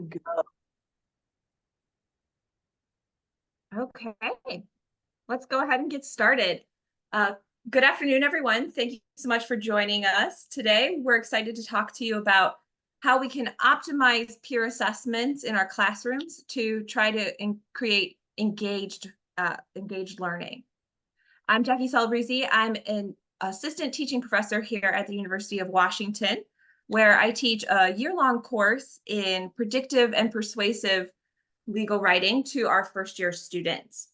Go. Okay, let's go ahead and get started. Good afternoon, everyone. Thank you so much for joining us today. We're excited to talk to you about how we can optimize peer assessments in our classrooms to try to create engaged learning. I'm Jaclyn Celebrezze. I'm an assistant teaching professor here at the University of Washington, where I teach a year-long course in predictive and persuasive legal writing to our first-year students.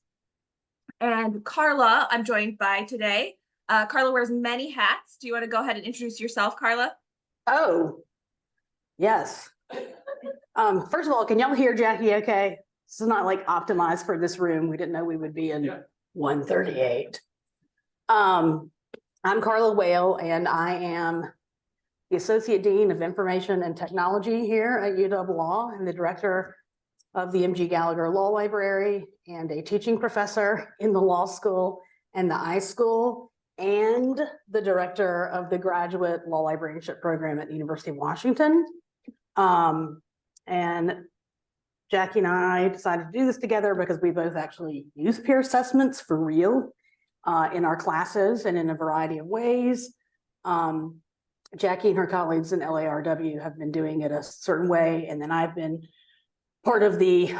And Carla, I'm joined by today. Carla wears many hats. Do you want to go ahead and introduce yourself, Carla? Oh, yes. First of all, can y'all hear Jackie okay? This is not like optimized for this room. We didn't know we would be in 138. I'm Carla Wale, and I am the Associate Dean of Information and Technology here at UW Law and the Director of the M.G. Gallagher Law Library and a teaching professor in the law school and the iSchool and the director of the graduate law librarianship program at the University of Washington. And Jackie and I decided to do this together because we both actually use peer assessments for real in our classes and in a variety of ways. Jackie and her colleagues in LARW have been doing it a certain way, and then I've been part of the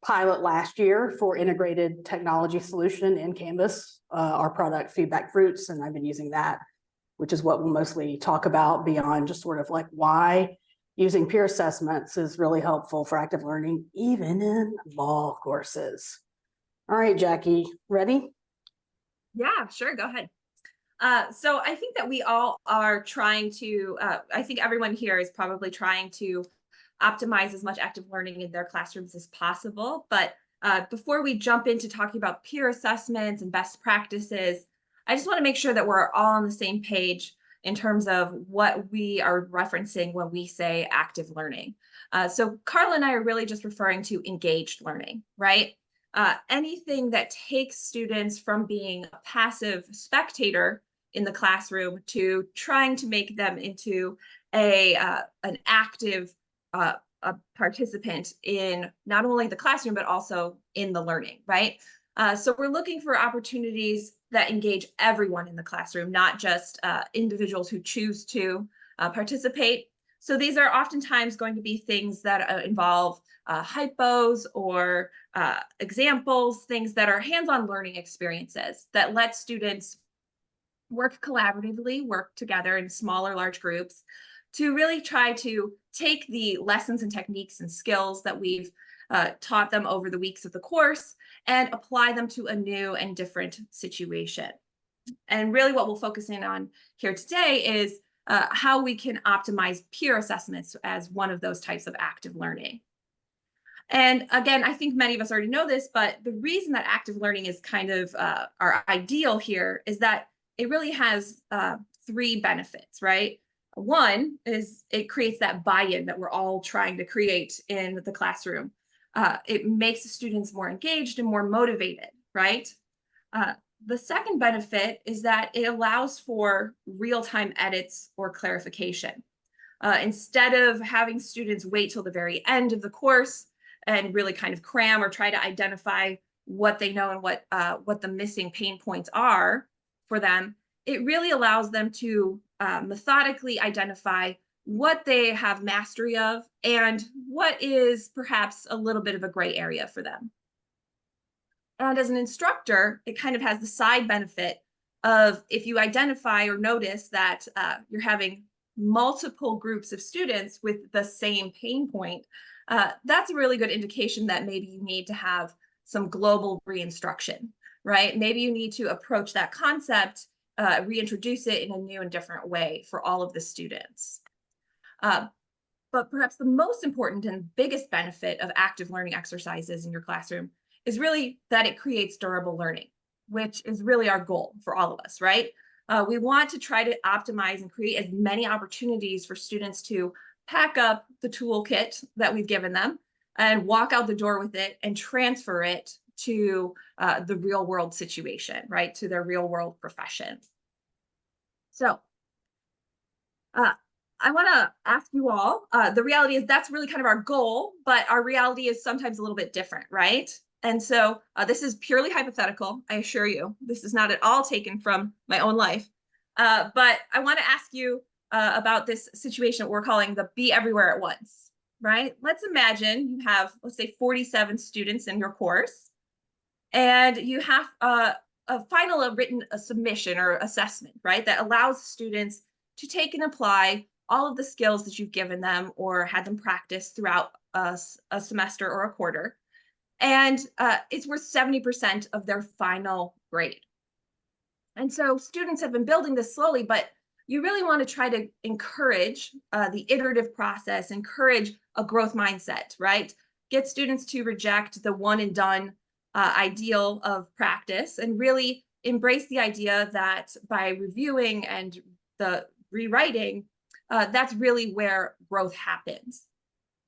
pilot last year for integrated technology solution in Canvas, our product FeedbackFruits, and I've been using that, which is what we'll mostly talk about beyond just sort of like why using peer assessments is really helpful for active learning, even in law courses. All right, Jackie, ready? Yeah, sure, go ahead. So I think that we all are trying to, I think everyone here is probably trying to optimize as much active learning in their classrooms as possible. But before we jump into talking about peer assessments and best practices, I just want to make sure that we're all on the same page in terms of what we are referencing when we say active learning. So Carla and I are really just referring to engaged learning, right? Anything that takes students from being a passive spectator in the classroom to trying to make them into an active a participant in not only the classroom, but also in the learning, right? So we're looking for opportunities that engage everyone in the classroom, not just individuals who choose to participate. So these are oftentimes going to be things that involve hypos or examples, things that are hands-on learning experiences that let students work collaboratively, work together in small or large groups to really try to take the lessons and techniques and skills that we've taught them over the weeks of the course and apply them to a new and different situation. And really what we'll focus in on here today is how we can optimize peer assessments as one of those types of active learning. And again, I think many of us already know this, but the reason that active learning is kind of our ideal here is that it really has three benefits, right? One is it creates that buy-in that we're all trying to create in the classroom. It makes the students more engaged and more motivated, right? The second benefit is that it allows for real-time edits or clarification. Instead of having students wait till the very end of the course and really kind of cram or try to identify what they know and what the missing pain points are for them, it really allows them to methodically identify what they have mastery of and what is perhaps a little bit of a gray area for them. And as an instructor, it kind of has the side benefit of if you identify or notice that you're having multiple groups of students with the same pain point, that's a really good indication that maybe you need to have some global reinstruction, right? Maybe you need to approach that concept, reintroduce it in a new and different way for all of the students. But perhaps the most important and biggest benefit of active learning exercises in your classroom is really that it creates durable learning, which is really our goal for all of us, right? We want to try to optimize and create as many opportunities for students to pack up the toolkit that we've given them and walk out the door with it and transfer it to the real world situation, right? To their real world profession. So I want to ask you all, the reality is that's really kind of our goal, but our reality is sometimes a little bit different, right? And so this is purely hypothetical, I assure you. This is not at all taken from my own life. But I want to ask you about this situation that we're calling the be everywhere at once, right? Let's imagine you have, let's say, 47 students in your course, and you have a written submission or assessment, right? That allows students to take and apply all of the skills that you've given them or had them practice throughout a semester or a quarter. And it's worth 70% of their final grade. And so students have been building this slowly, but you really want to try to encourage the iterative process, encourage a growth mindset, right? Get students to reject the one and done ideal of practice and really embrace the idea that by reviewing and the rewriting, that's really where growth happens.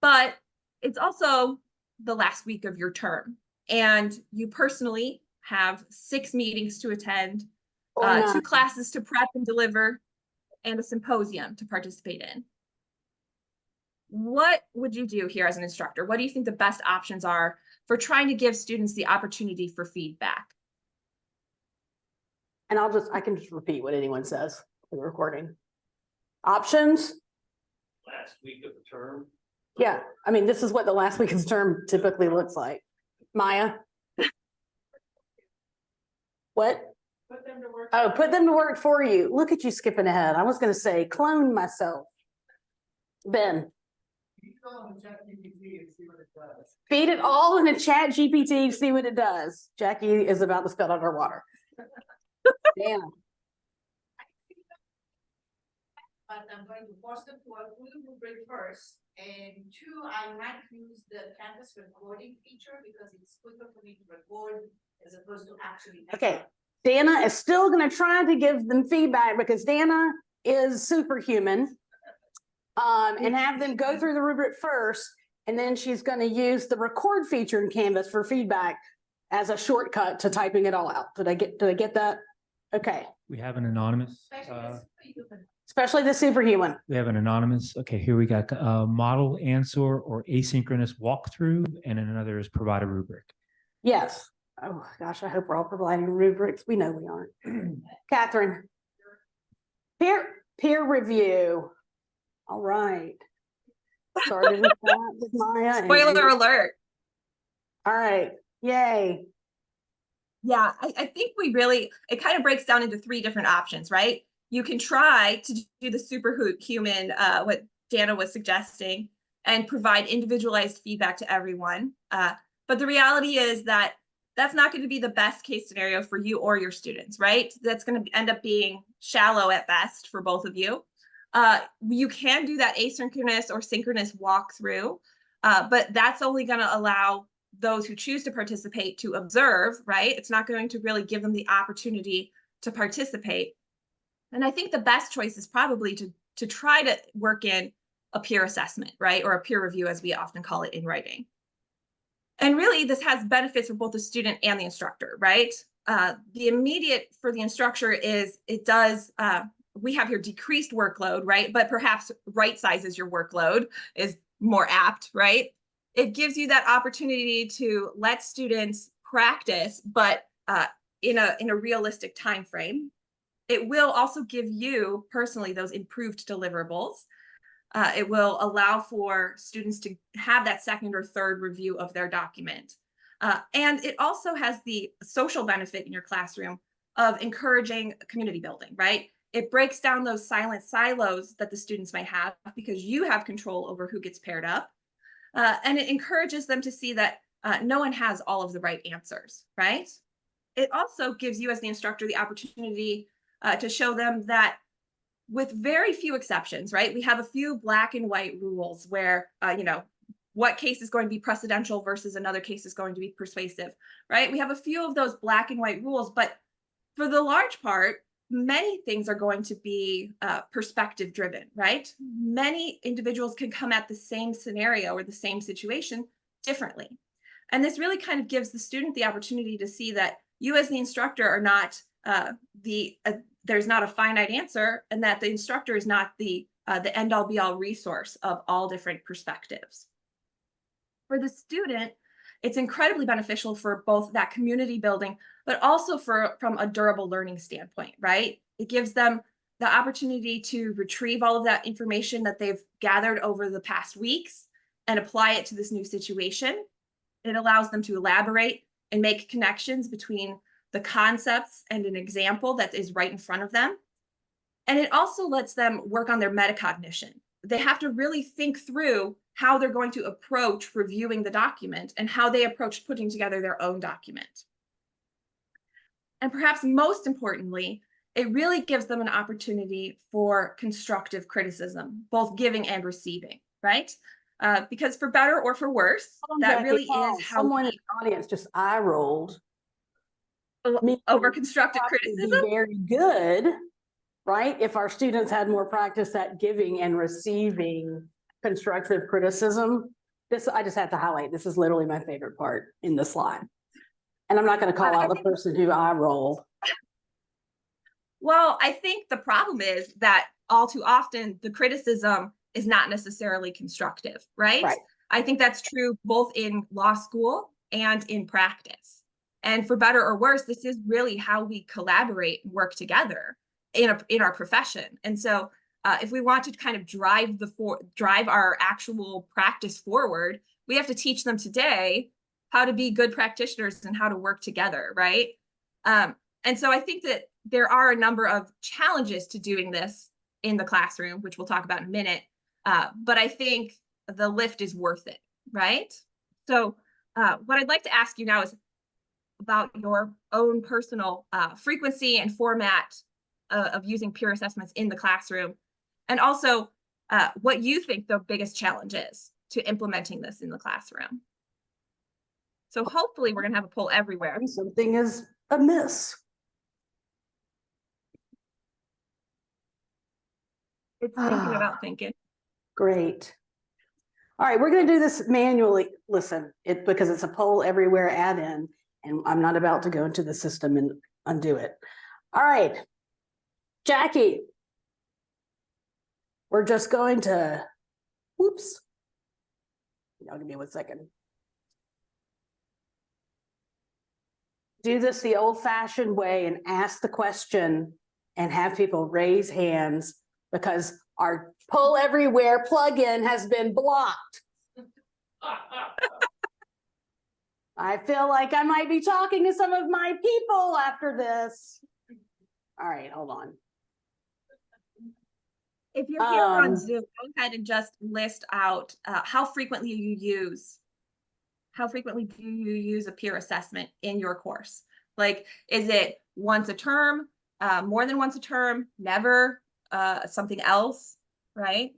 But it's also the last week of your term, and you personally have 6 meetings to attend, 2 classes to prep and deliver, and a symposium to participate in. What would you do here as an instructor? What do you think the best options are for trying to give students the opportunity for feedback? And I can just repeat what anyone says for the recording. Options? Last week of the term. Yeah, I mean, this is what the last week of the term typically looks like. Maya? What? Put them to work. Oh, put them to work for you. Look at you skipping ahead. I was going to say clone myself. Ben? Feed it all in a chat GPT, see what it does. Jackie is about to spill out her water. Damn. But I'm going to force them to work with the rubric first. And 2, I might use the campus recording feature because it's quicker for me to record as opposed to actually. Okay, Dana is still going to try to give them feedback because Dana is superhuman. And have them go through the rubric first, and then she's going to use the record feature in Canvas for feedback as a shortcut to typing it all out. Did I get that? Okay. We have an anonymous. Especially the superhuman. We have an anonymous. Okay, here we got model, answer, or asynchronous walkthrough, and then another is provide a rubric. Yes. Oh gosh, I hope we're all providing rubrics. We know we aren't. Catherine. Peer review. All right. Started with that with Maya. Spoiler alert. All right. Yay. Yeah, I think it kind of breaks down into 3 different options, right? You can try to do the superhuman, what Dana was suggesting, and provide individualized feedback to everyone. But the reality is that that's not going to be the best case scenario for you or your students, right? That's going to end up being shallow at best for both of you. You can do that asynchronous or synchronous walkthrough, but that's only going to allow those who choose to participate to observe, right? It's not going to really give them the opportunity to participate. And I think the best choice is probably to try to work in a peer assessment, right? Or a peer review, as we often call it in writing. And really, this has benefits for both the student and the instructor, right? The immediate for the instructor is we have here decreased workload, right? But perhaps right sizes your workload is more apt, right? It gives you that opportunity to let students practice, but in a realistic time frame. It will also give you personally those improved deliverables. It will allow for students to have that second or third review of their document. And it also has the social benefit in your classroom of encouraging community building, right? It breaks down those silent silos that the students might have because you have control over who gets paired up. And it encourages them to see that no one has all of the right answers, right? It also gives you as the instructor the opportunity to show them that with very few exceptions, right? We have a few black and white rules where, what case is going to be precedential versus another case is going to be persuasive, right? We have a few of those black and white rules, but for the large part, many things are going to be perspective driven, right? Many individuals can come at the same scenario or the same situation differently. And this really kind of gives the student the opportunity to see that you as the instructor are not there's not a finite answer, and that the instructor is not the the end-all be-all resource of all different perspectives. For the student, it's incredibly beneficial for both that community building, but also from a durable learning standpoint, right? It gives them the opportunity to retrieve all of that information that they've gathered over the past weeks and apply it to this new situation. It allows them to elaborate and make connections between the concepts and an example that is right in front of them. And it also lets them work on their metacognition. They have to really think through how they're going to approach reviewing the document and how they approach putting together their own document. And perhaps most importantly, it really gives them an opportunity for constructive criticism, both giving and receiving, right? Because for better or for worse, that really is how someone in the audience just eye rolled. Over constructive criticism. Very good, right? If our students had more practice at giving and receiving constructive criticism, I just have to highlight, this is literally my favorite part in the slide. And I'm not going to call out the person who eye rolled. Well, I think the problem is that all too often the criticism is not necessarily constructive, right? I think that's true both in law school and in practice. And for better or worse, this is really how we collaborate and work together in our profession. And so if we want to kind of drive our actual practice forward, we have to teach them today how to be good practitioners and how to work together, right? And so I think that there are a number of challenges to doing this in the classroom, which we'll talk about in a minute. But I think the lift is worth it, right? So what I'd like to ask you now is about your own personal frequency and format of using peer assessments in the classroom, and also what you think the biggest challenge is to implementing this in the classroom. So hopefully we're going to have a poll everywhere. Something is amiss. It's thinking about thinking. Great. All right, we're going to do this manually. Listen, because it's a poll everywhere add-in, and I'm not about to go into the system and undo it. All right, Jackie, we're just going to, whoops. Now give me 1 second. Do this the old-fashioned way and ask the question and have people raise hands, because our poll everywhere plugin has been blocked. I feel like I might be talking to some of my people after this. All right, hold on. If you're here on Zoom, go ahead and just list out how frequently do you use a peer assessment in your course? Like, is it once a term, more than once a term, never, something else, right?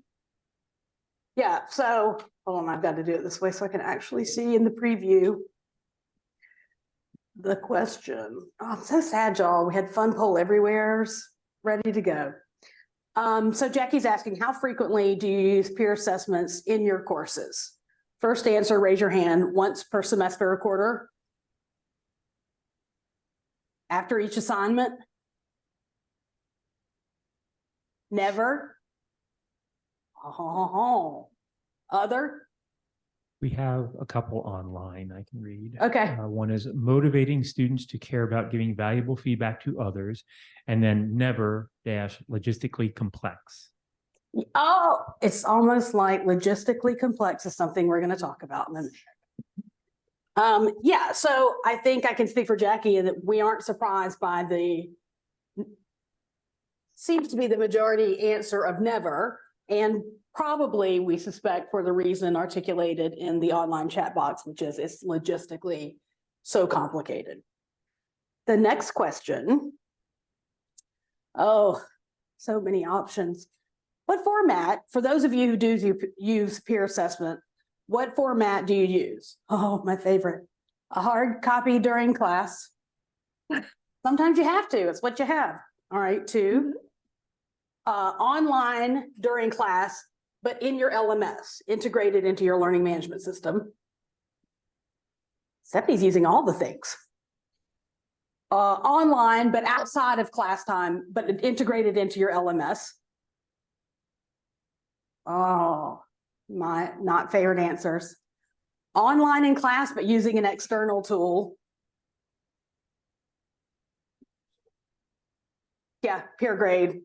Yeah, so hold on, I've got to do it this way so I can actually see in the preview the question. Oh, I'm so sad, y'all. We had fun poll everywheres ready to go. So Jackie's asking, how frequently do you use peer assessments in your courses? First answer, raise your hand, once per semester or quarter? After each assignment? Never? Oh, other? We have a couple online I can read. Okay. One is motivating students to care about giving valuable feedback to others, and then never dash logistically complex. Oh, it's almost like logistically complex is something we're going to talk about in a minute. Yeah, so I think I can speak for Jackie in that we aren't surprised by the, seems to be the majority answer of never, and probably we suspect for the reason articulated in the online chat box, which is it's logistically so complicated. The next question, oh, so many options. What format, for those of you who do use peer assessment, what format do you use? Oh, my favorite, a hard copy during class. Sometimes you have to, it's what you have. All right, 2, online during class, but in your LMS, integrated into your learning management system. Stephanie's using all the things. Online, but outside of class time, but integrated into your LMS. Oh, my not favorite answers. Online in class, but using an external tool. Yeah, Peergrade.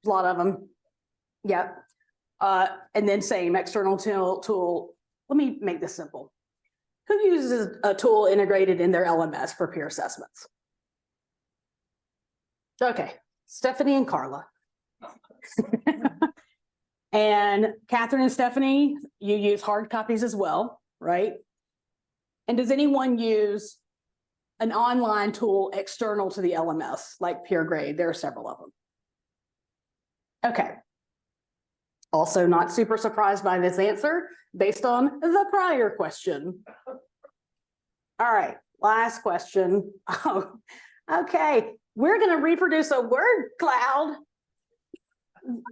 A lot of them. Yep. And then same external tool. Let me make this simple. Who uses a tool integrated in their LMS for peer assessments? Okay, Stephanie and Carla. And Catherine and Stephanie, you use hard copies as well, right? And does anyone use an online tool external to the LMS, like Peergrade? There are several of them. Okay. Also not super surprised by this answer based on the prior question. All right, last question. Oh, okay, we're going to reproduce a word cloud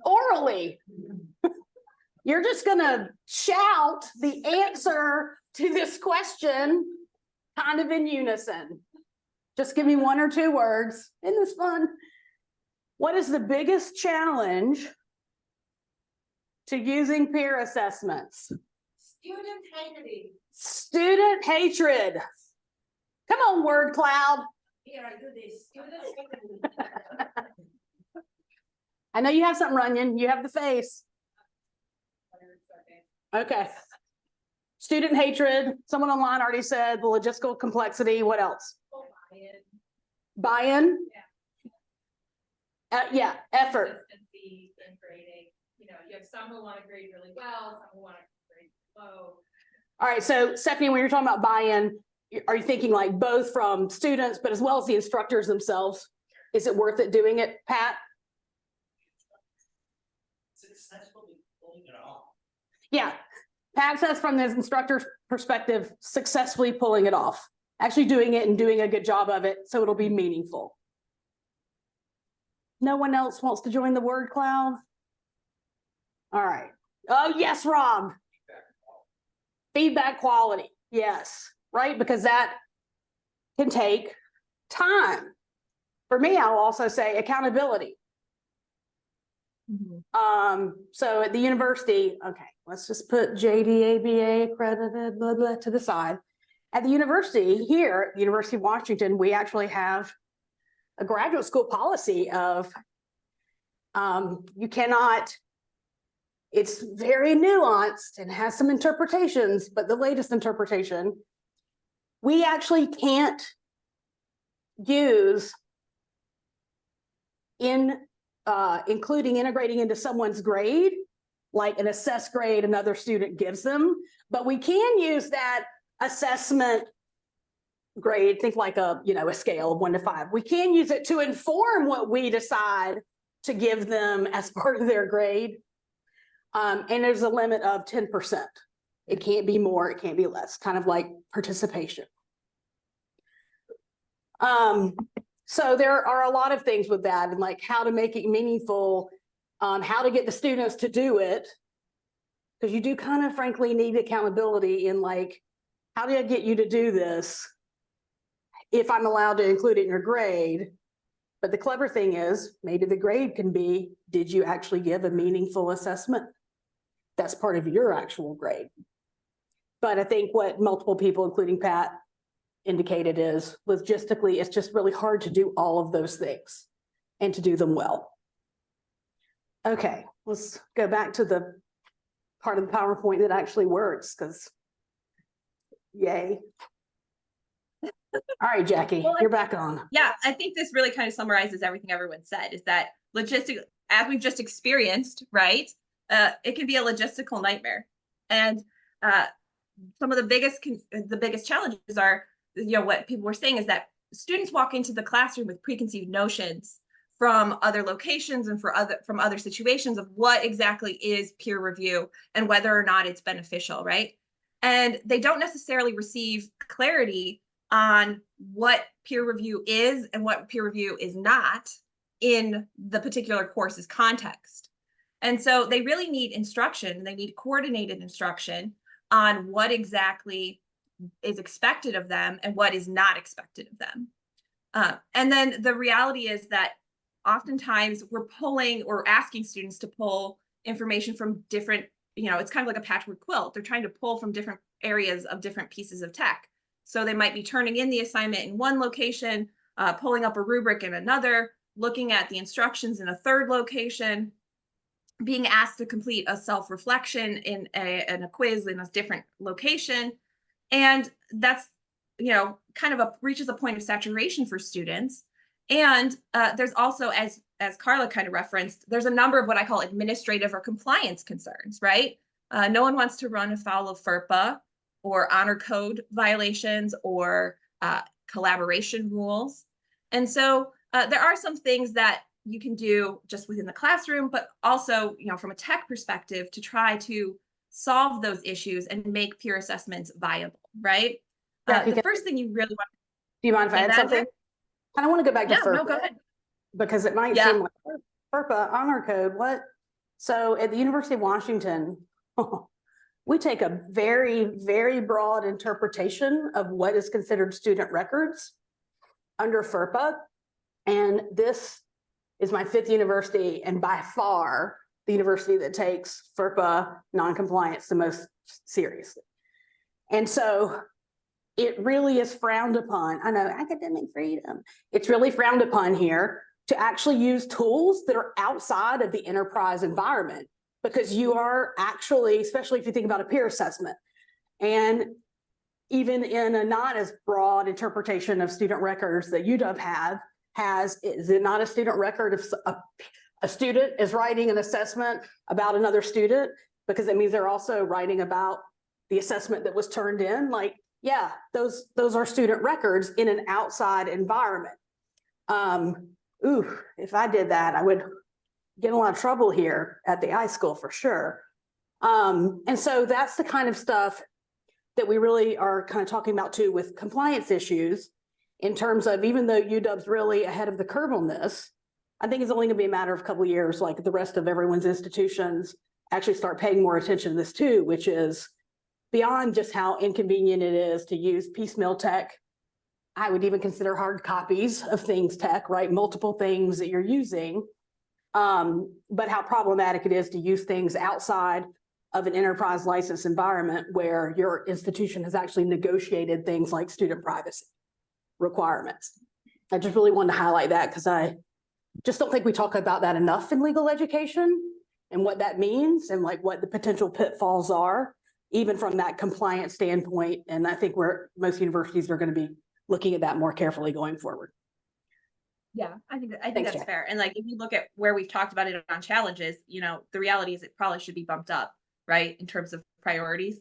orally. You're just going to shout the answer to this question kind of in unison. Just give me 1 or 2 words. Isn't this fun? What is the biggest challenge to using peer assessments? Student hatred. Student hatred. Come on, word cloud. Here, I do this. Student hatred. I know you have something, Runyon. You have the face. Okay. Student hatred. Someone online already said the logistical complexity. What else? Buy-in. Yeah, effort. Consistency in grading. You know, you have some who want to grade really well, some who want to grade low. All right, so Stephanie, when you're talking about buy-in, are you thinking like both from students, but as well as the instructors themselves? Is it worth it doing it, Pat? Successfully pulling it off. Yeah, Pat says from the instructor's perspective, successfully pulling it off, actually doing it and doing a good job of it, so it'll be meaningful. No one else wants to join the word cloud? All right. Oh, yes, Rob. Feedback quality. Yes, right? Because that can take time. For me, I'll also say accountability. So at the university, okay, let's just put JDABA accredited, blah, blah, to the side. At the university here, at the University of Washington, we actually have a graduate school policy of you cannot, it's very nuanced and has some interpretations, but the latest interpretation, we actually can't use including integrating into someone's grade, like an assessed grade another student gives them, but we can use that assessment grade, think like a scale of 1 to 5. We can use it to inform what we decide to give them as part of their grade. And there's a limit of 10%. It can't be more, it can't be less, kind of like participation. So there are a lot of things with that, and like how to make it meaningful, how to get the students to do it, because you do kind of frankly need accountability in like, how do I get you to do this if I'm allowed to include it in your grade? But the clever thing is, maybe the grade can be, did you actually give a meaningful assessment? That's part of your actual grade. But I think what multiple people, including Pat, indicated is logistically, it's just really hard to do all of those things and to do them well. Okay, let's go back to the part of the PowerPoint that actually works, because yay. All right, Jackie, Well, you're back on. Yeah, I think this really kind of summarizes everything everyone said, is that logistic, as we've just experienced, right? It can be a logistical nightmare. And some of the biggest challenges are, what people were saying is that students walk into the classroom with preconceived notions from other locations and from other situations of what exactly is peer review and whether or not it's beneficial, right? And they don't necessarily receive clarity on what peer review is and what peer review is not in the particular course's context. And so they really need instruction, they need coordinated instruction on what exactly is expected of them and what is not expected of them. And then the reality is that oftentimes we're pulling or asking students to pull information from different, it's kind of like a patchwork quilt. They're trying to pull from different areas of different pieces of tech. So they might be turning in the assignment in one location, pulling up a rubric in another, looking at the instructions in a third location, being asked to complete a self-reflection in a quiz in a different location. And that's, kind of reaches a point of saturation for students. And there's also, as Carla kind of referenced, there's a number of what I call administrative or compliance concerns, right? No one wants to run afoul of FERPA or honor code violations or collaboration rules. And so there are some things that you can do just within the classroom, but also, from a tech perspective, to try to solve those issues and make peer assessments viable, right? The first thing you really want. Do you mind if I add something? I don't want to go back to FERPA. No, go ahead. Because it might seem like FERPA honor code. What? So at the University of Washington, we take a very, very broad interpretation of what is considered student records under FERPA. And this is my 5th university, and by far the university that takes FERPA noncompliance the most seriously. And so it really is frowned upon. I know, academic freedom. It's really frowned upon here to actually use tools that are outside of the enterprise environment, because you are actually, especially if you think about a peer assessment, and even in a not as broad interpretation of student records that UW is it not a student record if a student is writing an assessment about another student, because it means they're also writing about the assessment that was turned in? Like, yeah, those are student records in an outside environment. If I did that, I would get in a lot of trouble here at the high school for sure. And so that's the kind of stuff that we really are kind of talking about too with compliance issues, in terms of, even though UW's really ahead of the curve on this, I think it's only going to be a matter of a couple of years, like the rest of everyone's institutions actually start paying more attention to this too, which is beyond just how inconvenient it is to use piecemeal tech. I would even consider hard copies of things tech, right? Multiple things that you're using, but how problematic it is to use things outside of an enterprise license environment where your institution has actually negotiated things like student privacy requirements. I just really wanted to highlight that, because I just don't think we talk about that enough in legal education, and what that means, and like what the potential pitfalls are, even from that compliance standpoint. And I think most universities are going to be looking at that more carefully going forward. Yeah, I think Thanks, that's Jack. fair. And like, if you look at where we've talked about it on challenges, the reality is it probably should be bumped up, right, in terms of priorities.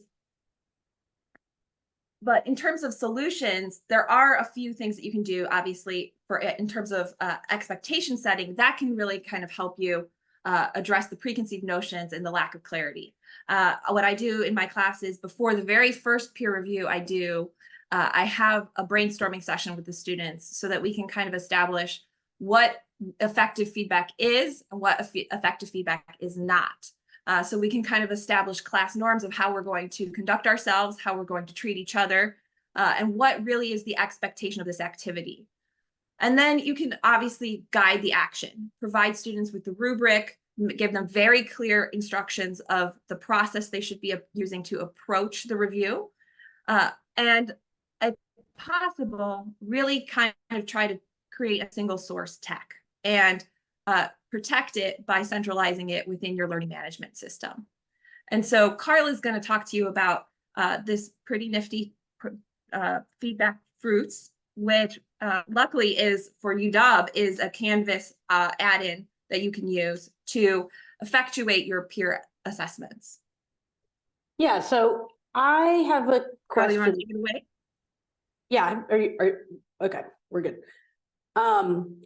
But in terms of solutions, there are a few things that you can do, obviously, in terms of expectation setting, that can really kind of help you address the preconceived notions and the lack of clarity. What I do in my classes, before the very first peer review I have a brainstorming session with the students so that we can kind of establish what effective feedback is and what effective feedback is not. So we can kind of establish class norms of how we're going to conduct ourselves, how we're going to treat each other, and what really is the expectation of this activity. And then you can obviously guide the action, provide students with the rubric, give them very clear instructions of the process they should be using to approach the review. And if possible, really kind of try to create a single source tech and protect it by centralizing it within your learning management system. And so Carla is going to talk to you about this pretty nifty FeedbackFruits, which luckily is for UW is a Canvas add-in that you can use to effectuate your peer assessments. Yeah, so I have a Carla, you want to question. take it away? Yeah, okay, we're good.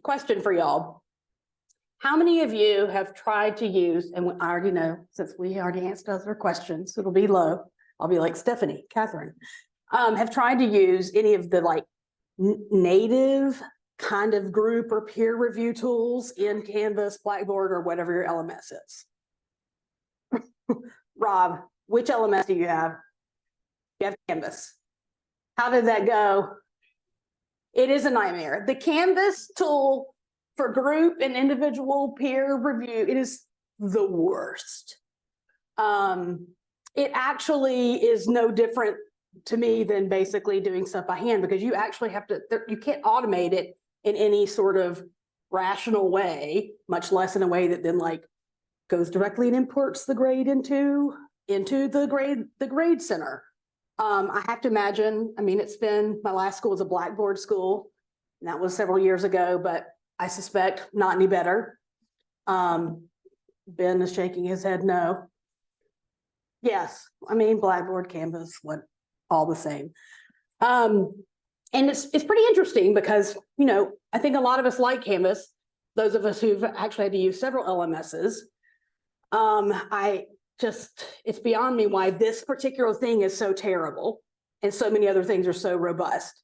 Question for y'all. How many of you have tried to use, and I already know, since we already answered other questions, it'll be low. I'll be like Stephanie, Catherine, have tried to use any of the like native kind of group or peer review tools in Canvas, Blackboard, or whatever your LMS is? Rob, which LMS do you have? You have Canvas. How did that go? It is a nightmare. The Canvas tool for group and individual peer review, it is the worst. It actually is no different to me than basically doing stuff by hand, because you actually have to, you can't automate it in any sort of rational way, much less in a way that then like goes directly and imports the grade into the grade center. I have to imagine, I mean, my last school was a Blackboard school, and that was several years ago, but I suspect not any better. Ben is shaking his head no. Yes, I mean, Blackboard, Canvas, all the same. And it's pretty interesting because, you know, I think a lot of us like Canvas, those of us who've actually had to use several LMSs. It's beyond me why this particular thing is so terrible and so many other things are so robust.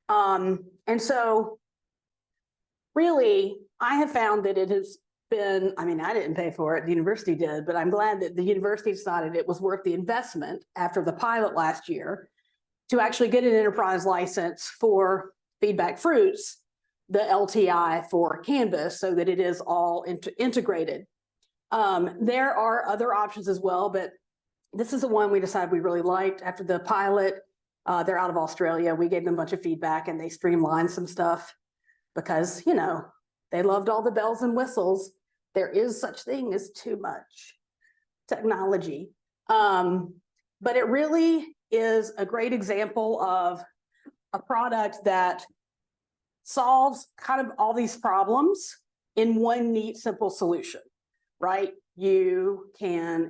And so really, I have found that it has been, I mean, I didn't pay for it, the university did, but I'm glad that the university decided it was worth the investment after the pilot last year to actually get an enterprise license for FeedbackFruits, the LTI for Canvas, so that it is all integrated. There are other options as well, but this is the one we decided we really liked after the pilot. They're out of Australia. We gave them a bunch of feedback and they streamlined some stuff because, you know, they loved all the bells and whistles. There is such thing as too much technology. But it really is a great example of a product that solves kind of all these problems in one neat, simple solution, right? You can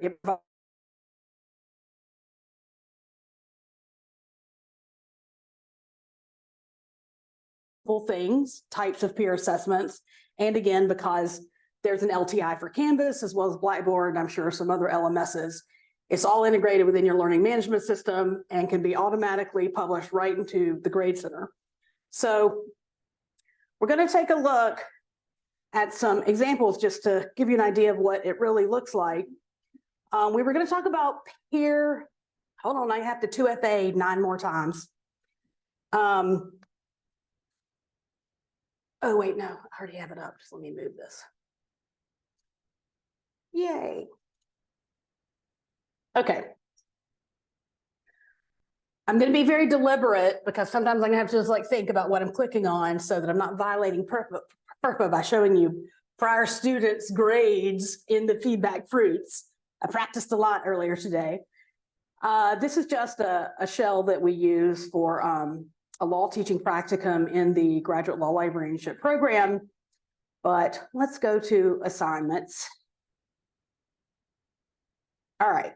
things, types of peer assessments. And again, because there's an LTI for Canvas as well as Blackboard, and I'm sure some other LMSs, it's all integrated within your learning management system and can be automatically published right into the Grade Center. So we're going to take a look at some examples just to give you an idea of what it really looks like. We were going to talk about peer, hold on, I have to 2FA 9 more times. Oh, wait, no, I already have it up. Just let me move this. Yay. Okay. I'm going to be very deliberate because sometimes I'm going to have to just like think about what I'm clicking on so that I'm not violating FERPA by showing you prior students' grades in the FeedbackFruits. I practiced a lot earlier today. This is just a shell that we use for a law teaching practicum in the graduate law librarianship program. But let's go to assignments. All right,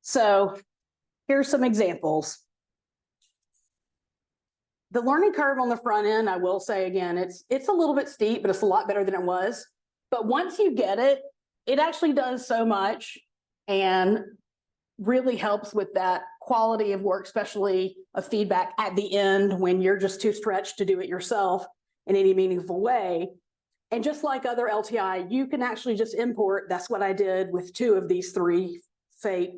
so here's some examples. The learning curve on the front end, I will say again, it's a little bit steep, but it's a lot better than it was. But once you get it, it actually does so much and really helps with that quality of work, especially of feedback at the end when you're just too stretched to do it yourself in any meaningful way. And just like other LTI, you can actually just import. That's what I did with 2 of these 3 FATE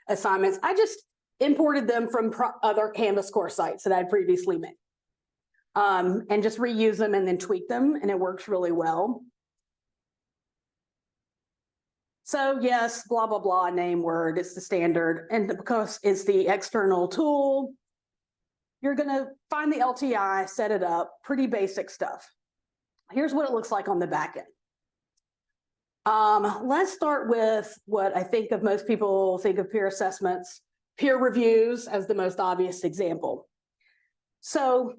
assignments. I just imported them from other Canvas course sites that I'd previously made and just reuse them and then tweak them, and it works really well. So yes, blah, blah, blah, name word, it's the standard. And because it's the external tool, you're gonna find the LTI, set it up, pretty basic stuff. Here's what it looks like on the back end. Let's start with what I think of most people think of peer assessments, peer reviews as the most obvious example. So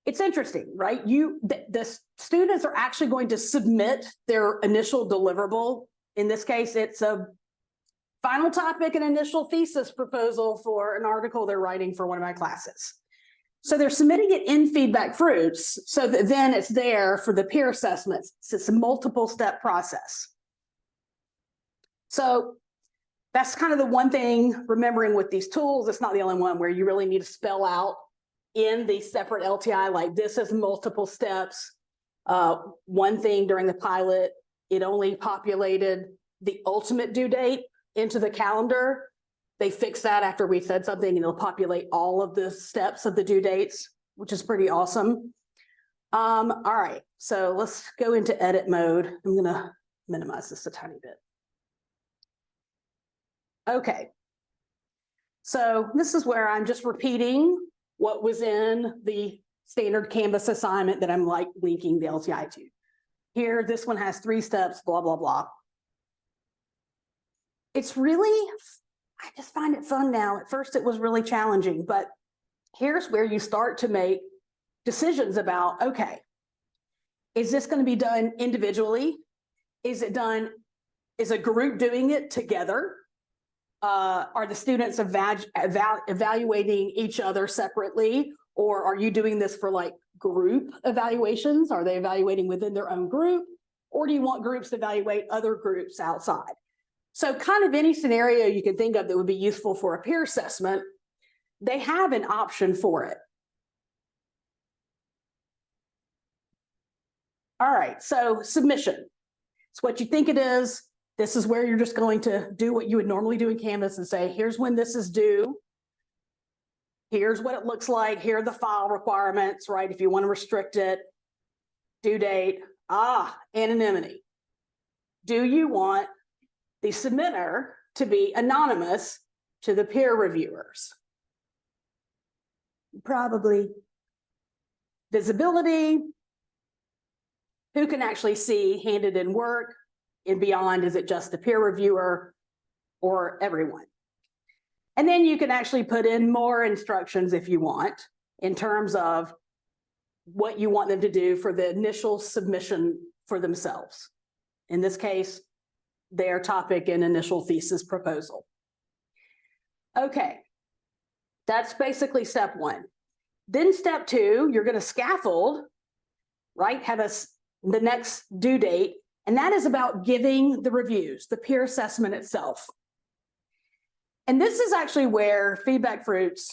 it's interesting, right? The students are actually going to submit their initial deliverable. In this case, it's a final topic, an initial thesis proposal for an article they're writing for one of my classes. So they're submitting it in FeedbackFruits so that then it's there for the peer assessments. It's a multiple step process. So that's kind of the one thing remembering with these tools. It's not the only one where you really need to spell out in the separate LTI, like this is multiple steps. One thing during the pilot, it only populated the ultimate due date into the calendar. They fixed that after we said something, and it'll populate all of the steps of the due dates, which is pretty awesome. All right, so let's go into edit mode. I'm gonna minimize this a tiny bit. Okay. So this is where I'm just repeating what was in the standard Canvas assignment that I'm like linking the LTI to. Here, this one has 3 steps, blah, blah, blah. It's really, I just find it fun now. At first it was really challenging, but here's where you start to make decisions about, okay, is this going to be done individually? Is it done, is a group doing it together? Are the students evaluating each other separately? Or are you doing this for like group evaluations? Are they evaluating within their own group? Or do you want groups to evaluate other groups outside? So kind of any scenario you can think of that would be useful for a peer assessment, they have an option for it. All right, so submission. It's what you think it is. This is where you're just going to do what you would normally do in Canvas and say, here's when this is due. Here's what it looks like. Here are the file requirements, right? If you want to restrict it, due date, anonymity. Do you want the submitter to be anonymous to the peer reviewers? Probably. Visibility. Who can actually see handed in work and beyond? Is it just the peer reviewer or everyone? And then you can actually put in more instructions if you want in terms of what you want them to do for the initial submission for themselves. In this case, their topic and initial thesis proposal. Okay, that's basically step 1. Then step 2, you're going to scaffold, right? Have the next due date, and that is about giving the reviews, the peer assessment itself. And this is actually where FeedbackFruits,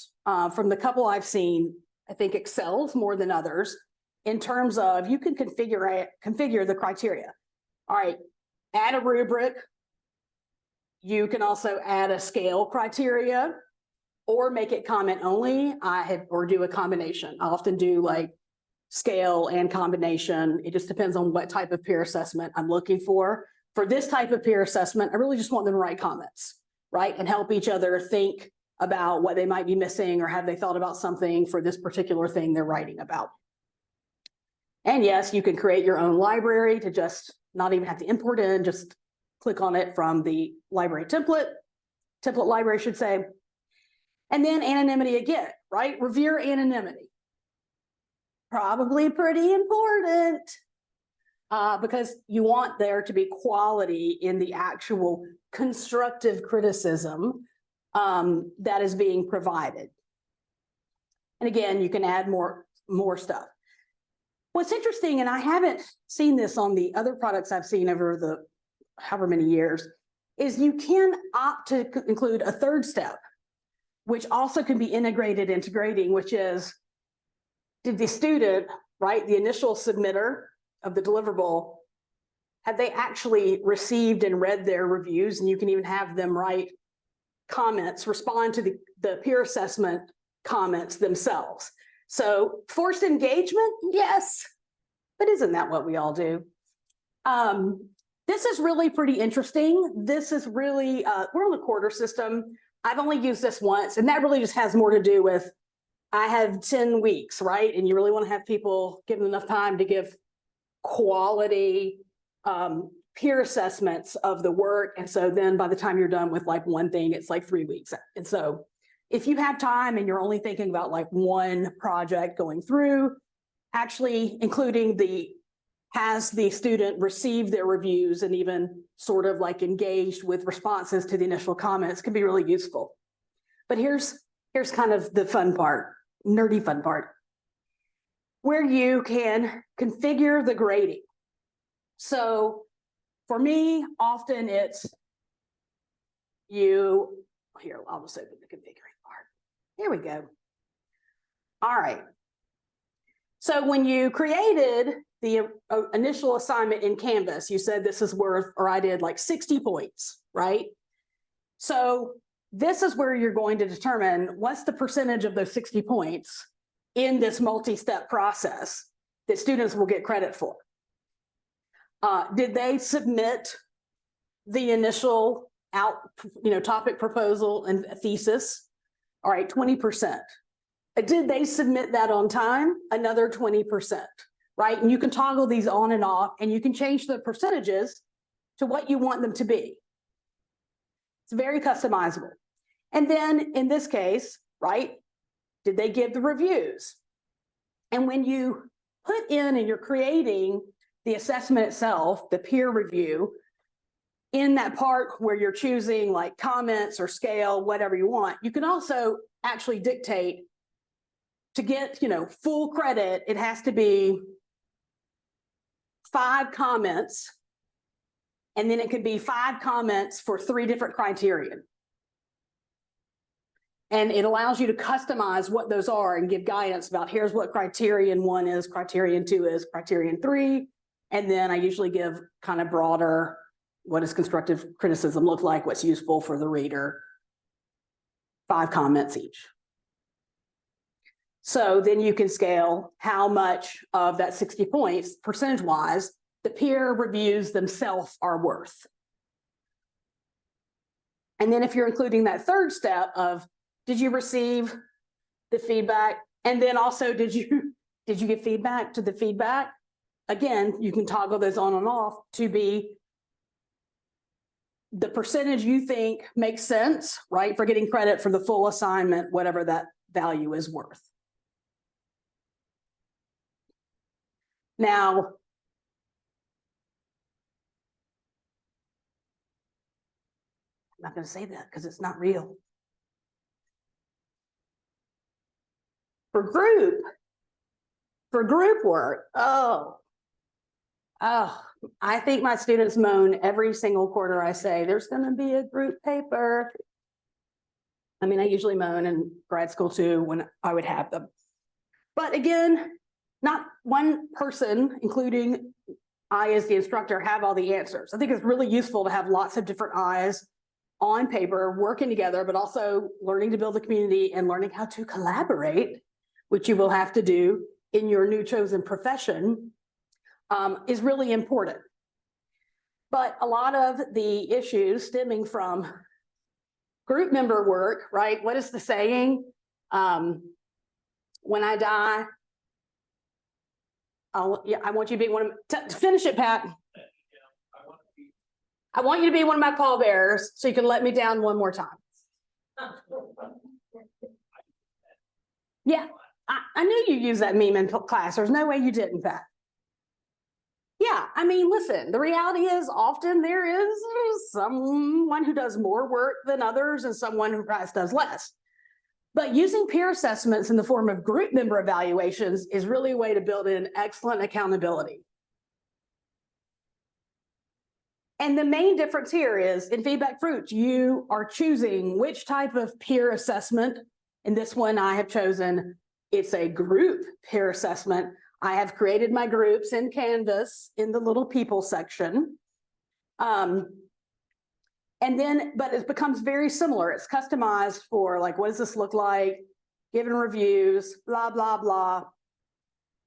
from the couple I've seen, I think excels more than others in terms of you can configure the criteria. All right, add a rubric. You can also add a scale criteria or make it comment only. Or do a combination. I often do like scale and combination. It just depends on what type of peer assessment I'm looking for. For this type of peer assessment, I really just want them to write comments, right? And help each other think about what they might be missing or have they thought about something for this particular thing they're writing about. And yes, you can create your own library to just not even have to import in, just click on it from the library template library, I should say. And then anonymity again, right? Reviewer anonymity. Probably pretty important because you want there to be quality in the actual constructive criticism that is being provided. And again, you can add more stuff. What's interesting, and I haven't seen this on the other products I've seen over the however many years, is you can opt to include a 3rd step, which also can be into grading, which is, did the student, right, the initial submitter of the deliverable, have they actually received and read their reviews? And you can even have them write comments, respond to the peer assessment comments themselves. So forced engagement, yes, but isn't that what we all do? This is really pretty interesting. This is really, we're on the quarter system. I've only used this once, and that really just has more to do with, I have 10 weeks, right? And you really want to have people given enough time to give quality peer assessments of the work. And so then by the time you're done with like one thing, it's like 3 weeks. And so if you have time and you're only thinking about like one project going through, actually including has the student received their reviews and even sort of like engaged with responses to the initial comments can be really useful. But here's kind of the fun part, nerdy fun part, where you can configure the grading. So for me, often it's here, I'll just open the configuring part. Here we go. All right. So when you created the initial assignment in Canvas, you said this is worth, or I did like 60 points, right? So this is where you're going to determine what's the percentage of those 60 points in this multi-step process that students will get credit for. Did they submit the initial topic proposal and thesis? All right, 20%. Did they submit that on time? Another 20%, right? And you can toggle these on and off, and you can change the percentages to what you want them to be. It's very customizable. And then in this case, right, did they give the reviews? And when you put in and you're creating the assessment itself, the peer review, in that part where you're choosing like comments or scale, whatever you want, you can also actually dictate to get, full credit, it has to be 5 comments, and then it could be 5 comments for 3 different criteria. And it allows you to customize what those are and give guidance about here's what criterion 1 is, criterion 2 is, criterion 3. And then I usually give kind of broader, what does constructive criticism look like? What's useful for the reader? 5 comments each. So then you can scale how much of that 60 points, percentage-wise, the peer reviews themselves are worth. And then if you're including that third step of, did you receive the feedback? And then also, did you give feedback to the feedback? Again, you can toggle those on and off to be the percentage you think makes sense, right? For getting credit for the full assignment, whatever that value is worth. Now, I'm not going to say that because it's not real. For group work, I think my students moan every single quarter I say, there's going to be a group paper. I mean, I usually moan in grad school too when I would have them. But again, not one person, including I as the instructor, have all the answers. I think it's really useful to have lots of different eyes on paper working together, but also learning to build a community and learning how to collaborate, which you will have to do in your new chosen profession, is really important. But a lot of the issues stemming from group member work, right? What is the saying? When I die, I want you to be one of, to finish it, Pat. I want you to be one of my pallbearers so you can let me down one more time. Yeah, I knew you used that meme in class. There's no way you didn't, Pat. Yeah, I mean, listen, the reality is often there is someone who does more work than others and someone who perhaps does less. But using peer assessments in the form of group member evaluations is really a way to build in excellent accountability. And the main difference here is in FeedbackFruits, you are choosing which type of peer assessment. In this one, I have chosen, it's a group peer assessment. I have created my groups in Canvas in the little people section. And then, but it becomes very similar. It's customized for like, what does this look like? Giving reviews, blah, blah, blah.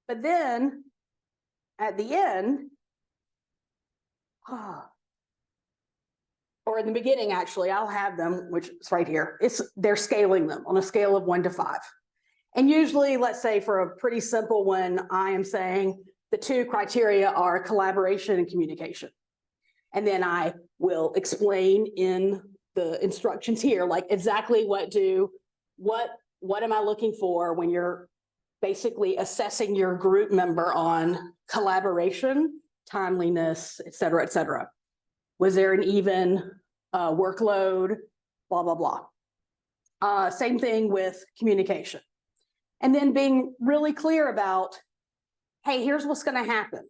But then at the end, or in the beginning, actually, I'll have them, which is right here. They're scaling them on a scale of 1 to 5. And usually, let's say for a pretty simple one, I am saying the 2 criteria are collaboration and communication. And then I will explain in the instructions here, like exactly what am I looking for when you're basically assessing your group member on collaboration, timeliness, et cetera, et cetera. Was there an even workload, blah, blah, blah. Same thing with communication. And then being really clear about, hey, here's what's going to happen.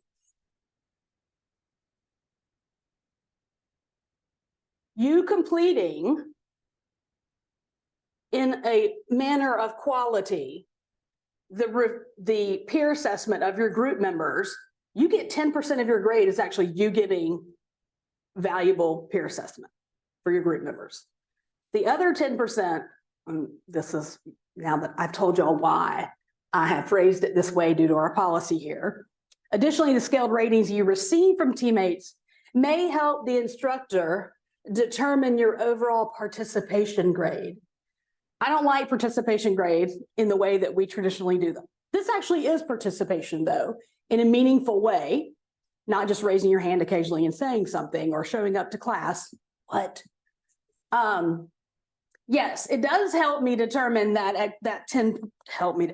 You completing in a manner of quality the peer assessment of your group members, you get 10% of your grade is actually you giving valuable peer assessment for your group members. The other 10%, this is now that I've told y'all why I have phrased it this way due to our policy here. Additionally, the scaled ratings you receive from teammates may help the instructor determine your overall participation grade. I don't like participation grades in the way that we traditionally do them. This actually is participation, though, in a meaningful way, not just raising your hand occasionally and saying something or showing up to class. What? Yes, it does help me determine that 10 help me.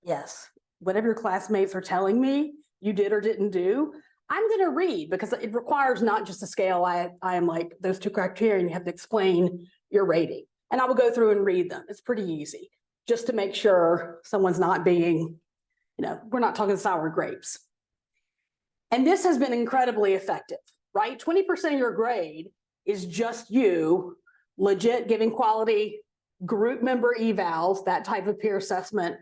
Yes, whatever your classmates are telling me you did or didn't do, I'm going to read, because it requires not just a scale. I am like, those 2 criteria, and you have to explain your rating. And I will go through and read them. It's pretty easy, just to make sure someone's not being, we're not talking sour grapes. And this has been incredibly effective, right? 20% of your grade is just you legit giving quality group member evals, that type of peer assessment,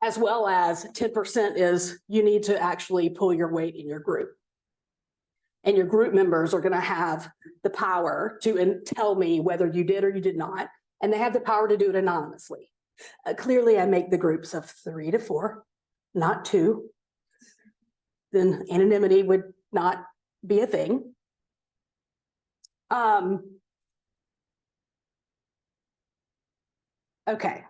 as well as 10% is you need to actually pull your weight in your group. And your group members are going to have the power to tell me whether you did or you did not, and they have the power to do it anonymously. Clearly, I make the groups of 3 to 4, not 2. Then anonymity would not be a thing. Okay,